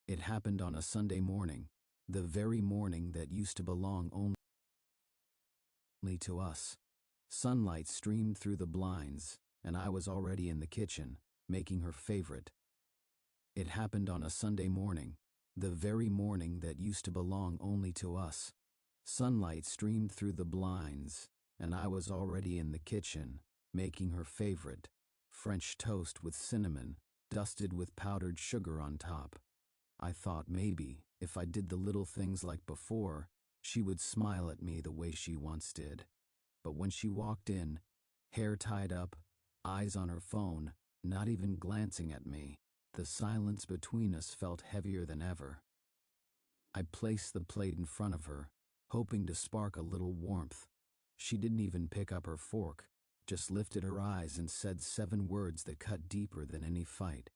It happened on a Sunday morning, the very morning that used to belong only to us. Sunlight streamed through the blinds, and I was already in the kitchen, making her favorite. It happened on a Sunday morning, the very morning that used to belong only to us. Sunlight streamed through the blinds, and I was already in the kitchen, making her favorite, French toast with cinnamon, dusted with powdered sugar on top. I thought maybe, if I did the little things like before, she would smile at me the way she once did. But when she walked in, hair tied up, eyes on her phone, not even glancing at me, the silence between us felt heavier than ever. I placed the plate in front of her, hoping to spark a little warmth. She didn't even pick up her fork, just lifted her eyes and said 7 words that cut deeper than any fight.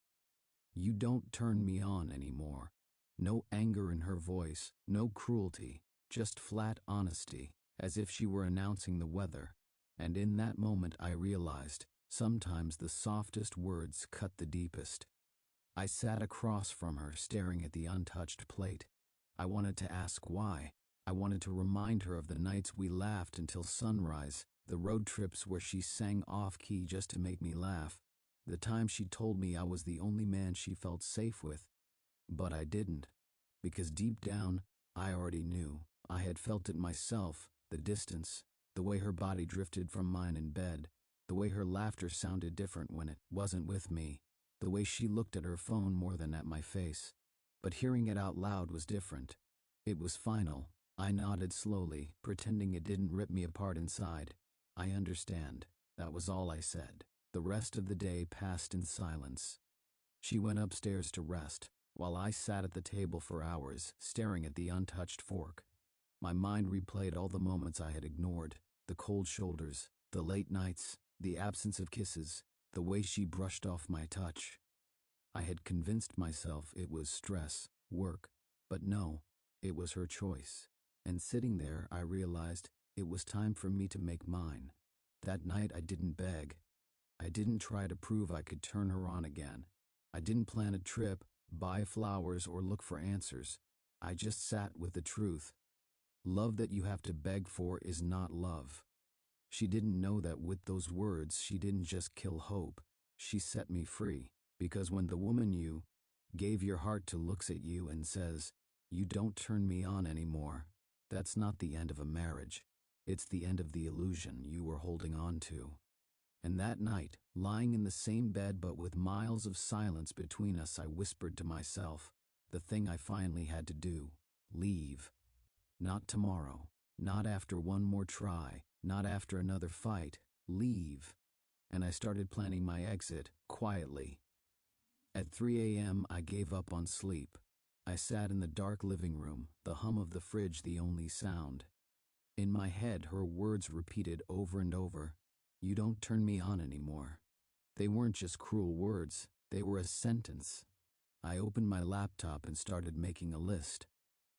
"You don't turn me on anymore." No anger in her voice, no cruelty, just flat honesty, as if she were announcing the weather. And in that moment I realized, sometimes the softest words cut the deepest. I sat across from her, staring at the untouched plate. I wanted to ask why. I wanted to remind her of the nights we laughed until sunrise, the road trips where she sang off-key just to make me laugh, the time she told me I was the only man she felt safe with. But I didn't, because deep down, I already knew. I had felt it myself, the distance, the way her body drifted from mine in bed, the way her laughter sounded different when it wasn't with me, the way she looked at her phone more than at my face. But hearing it out loud was different. It was final. I nodded slowly, pretending it didn't rip me apart inside. "I understand." That was all I said. The rest of the day passed in silence. She went upstairs to rest, while I sat at the table for hours, staring at the untouched fork. My mind replayed all the moments I had ignored, the cold shoulders, the late nights, the absence of kisses, the way she brushed off my touch. I had convinced myself it was stress, work, but no, it was her choice. And sitting there, I realized it was time for me to make mine. That night I didn't beg. I didn't try to prove I could turn her on again. I didn't plan a trip, buy flowers, or look for answers. I just sat with the truth. Love that you have to beg for is not love. She didn't know that with those words she didn't just kill hope, she set me free. Because when the woman you gave your heart to looks at you and says, "You don't turn me on anymore," that's not the end of a marriage. It's the end of the illusion you were holding on to. And that night, lying in the same bed but with miles of silence between us, I whispered to myself, the thing I finally had to do: leave. Not tomorrow, not after one more try, not after another fight. Leave. And I started planning my exit, quietly. At 3 a.m. I gave up on sleep. I sat in the dark living room, the hum of the fridge the only sound. In my head her words repeated over and over, "You don't turn me on anymore." They weren't just cruel words, they were a sentence. I opened my laptop and started making a list.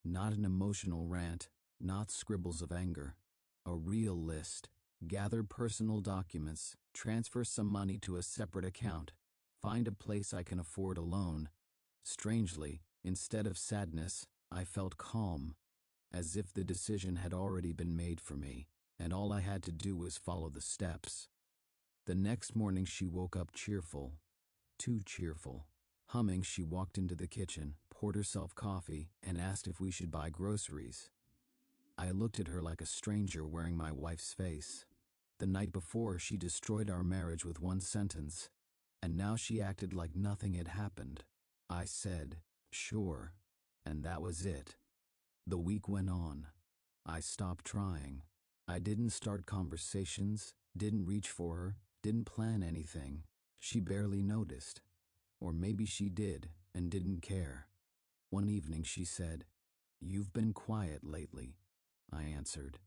Not an emotional rant, not scribbles of anger. A real list. Gather personal documents, transfer some money to a separate account, find a place I can afford alone. Strangely, instead of sadness, I felt calm, as if the decision had already been made for me, and all I had to do was follow the steps. The next morning she woke up cheerful, too cheerful. Humming, she walked into the kitchen, poured herself coffee, and asked if we should buy groceries. I looked at her like a stranger wearing my wife's face. The night before, she destroyed our marriage with one sentence, and now she acted like nothing had happened. I said, "Sure," and that was it. The week went on. I stopped trying. I didn't start conversations, didn't reach for her, didn't plan anything. She barely noticed. Or maybe she did and didn't care. One evening she said, "You've been quiet lately." I answered,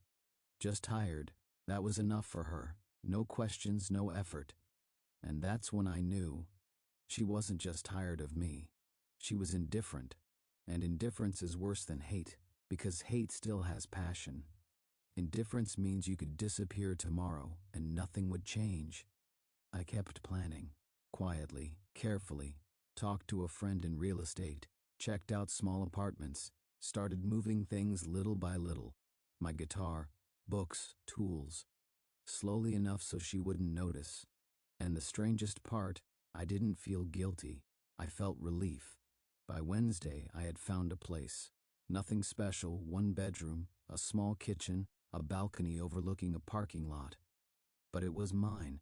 "Just tired." That was enough for her. No questions, no effort. And that's when I knew she wasn't just tired of me. She was indifferent. And indifference is worse than hate, because hate still has passion. Indifference means you could disappear tomorrow and nothing would change. I kept planning, quietly, carefully, talked to a friend in real estate, checked out small apartments, started moving things little by little. My guitar, books, tools. Slowly enough so she wouldn't notice. And the strangest part, I didn't feel guilty. I felt relief. By Wednesday, I had found a place. Nothing special, one bedroom, a small kitchen, a balcony overlooking a parking lot. But it was mine.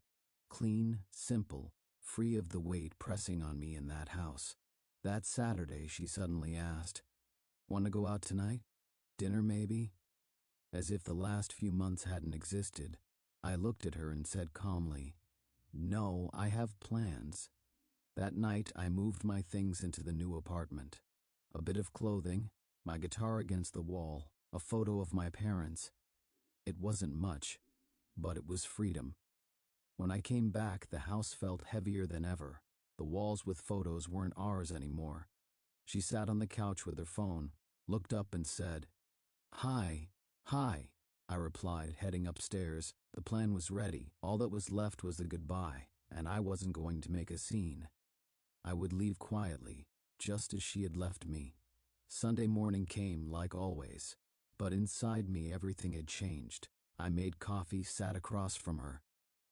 Clean, simple, free of the weight pressing on me in that house. That Saturday, she suddenly asked, "Want to go out tonight? Dinner, maybe?" As if the last few months hadn't existed, I looked at her and said calmly, "No, I have plans." That night, I moved my things into the new apartment. A bit of clothing, my guitar against the wall, a photo of my parents. It wasn't much, but it was freedom. When I came back, the house felt heavier than ever. The walls with photos weren't ours anymore. She sat on the couch with her phone, looked up and said, "Hi, hi," I replied, heading upstairs. The plan was ready. All that was left was the goodbye, and I wasn't going to make a scene. I would leave quietly, just as she had left me. Sunday morning came like always, but inside me everything had changed. I made coffee, sat across from her.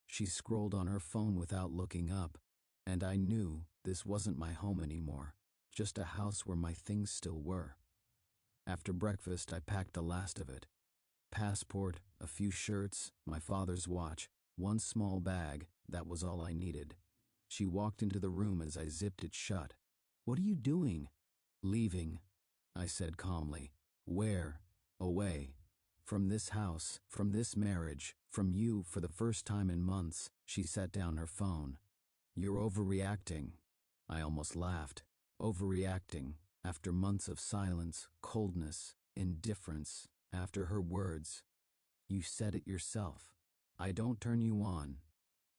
She scrolled on her phone without looking up, and I knew this wasn't my home anymore, just a house where my things still were. After breakfast, I packed the last of it. Passport, a few shirts, my father's watch, one small bag, that was all I needed. She walked into the room as I zipped it shut. "What are you doing?" "Leaving," I said calmly. "Where?" "Away. From this house, from this marriage, from you for the first time in months." She set down her phone. "You're overreacting." I almost laughed. Overreacting, after months of silence, coldness, indifference, after her words. "You said it yourself. I don't turn you on,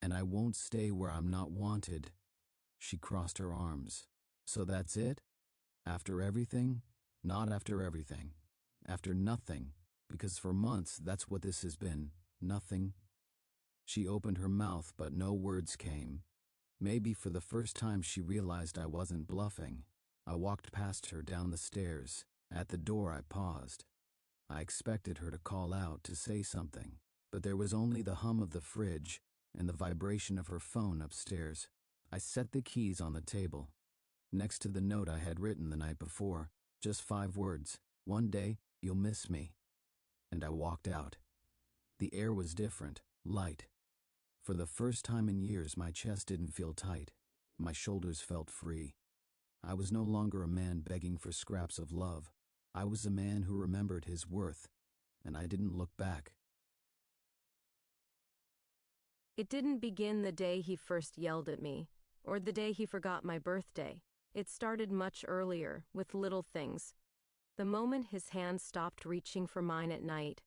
and I won't stay where I'm not wanted." She crossed her arms. "So that's it? After everything?" "Not after everything. After nothing, because for months that's what this has been, nothing." She opened her mouth, but no words came. Maybe for the first time she realized I wasn't bluffing. I walked past her down the stairs. At the door I paused. I expected her to call out, to say something, but there was only the hum of the fridge and the vibration of her phone upstairs. I set the keys on the table, next to the note I had written the night before, just 5 words, "One day, you'll miss me." And I walked out. The air was different, light. For the first time in years, my chest didn't feel tight. My shoulders felt free. I was no longer a man begging for scraps of love. I was a man who remembered his worth, and I didn't look back. It didn't begin the day he first yelled at me, or the day he forgot my birthday. It started much earlier, with little things. The moment his hand stopped reaching for mine at night,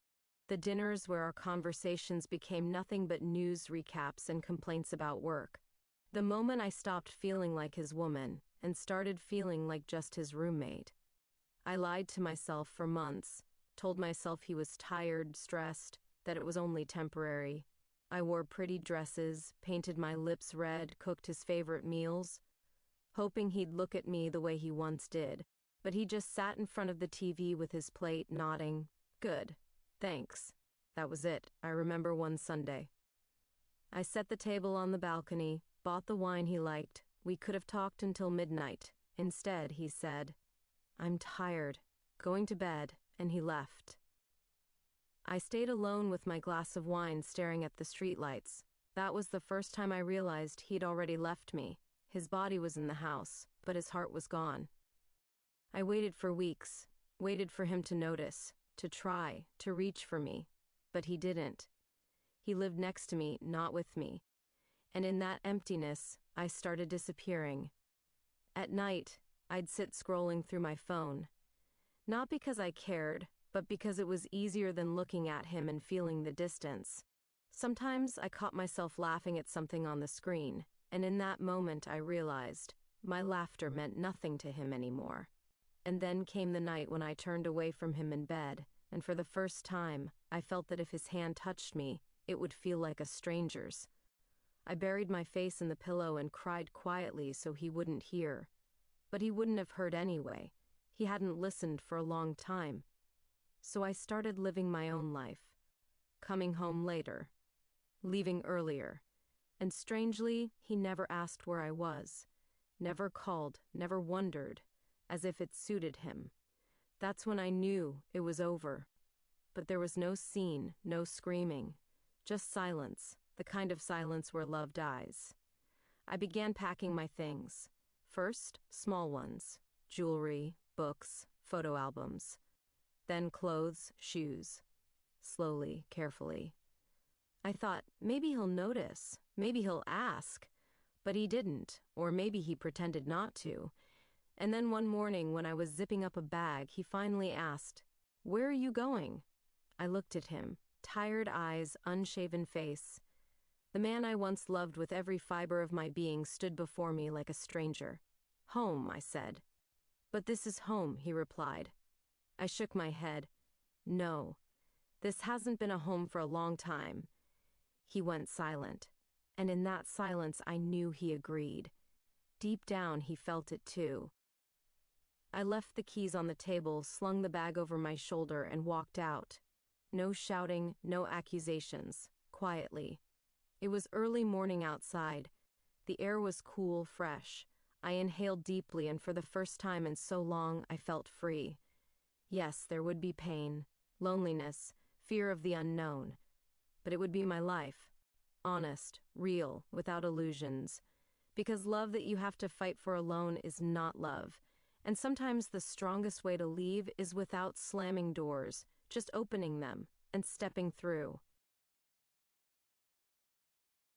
the dinners where our conversations became nothing but news recaps and complaints about work. The moment I stopped feeling like his woman and started feeling like just his roommate. I lied to myself for months, told myself he was tired, stressed, that it was only temporary. I wore pretty dresses, painted my lips red, cooked his favorite meals, hoping he'd look at me the way he once did. But he just sat in front of the TV with his plate, nodding. "Good. Thanks." That was it. I remember one Sunday. I set the table on the balcony, bought the wine he liked. We could have talked until midnight. Instead, he said, "I'm tired. Going to bed," and he left. I stayed alone with my glass of wine staring at the streetlights. That was the first time I realized he'd already left me. His body was in the house, but his heart was gone. I waited for weeks, waited for him to notice, to try, to reach for me. But he didn't. He lived next to me, not with me. And in that emptiness, I started disappearing. At night, I'd sit scrolling through my phone. Not because I cared, but because it was easier than looking at him and feeling the distance. Sometimes I caught myself laughing at something on the screen, and in that moment I realized my laughter meant nothing to him anymore. And then came the night when I turned away from him in bed, and for the first time, I felt that if his hand touched me, it would feel like a stranger's. I buried my face in the pillow and cried quietly so he wouldn't hear. But he wouldn't have heard anyway. He hadn't listened for a long time. So I started living my own life, coming home later, leaving earlier. And strangely, he never asked where I was, never called, never wondered, as if it suited him. That's when I knew it was over. But there was no scene, no screaming, just silence, the kind of silence where love dies. I began packing my things. First, small ones, jewelry, books, photo albums. Then clothes, shoes. Slowly, carefully. I thought, maybe he'll notice, maybe he'll ask. But he didn't, or maybe he pretended not to. And then one morning when I was zipping up a bag, he finally asked, "Where are you going?" I looked at him, tired eyes, unshaven face. The man I once loved with every fiber of my being stood before me like a stranger. "Home," I said. "But this is home," he replied. I shook my head. "No, this hasn't been a home for a long time." He went silent, and in that silence I knew he agreed. Deep down he felt it too. I left the keys on the table, slung the bag over my shoulder, and walked out. No shouting, no accusations, quietly. It was early morning outside. The air was cool, fresh. I inhaled deeply, and for the first time in so long, I felt free. Yes, there would be pain, loneliness, fear of the unknown. But it would be my life. Honest, real, without illusions. Because love that you have to fight for alone is not love. And sometimes the strongest way to leave is without slamming doors, just opening them and stepping through.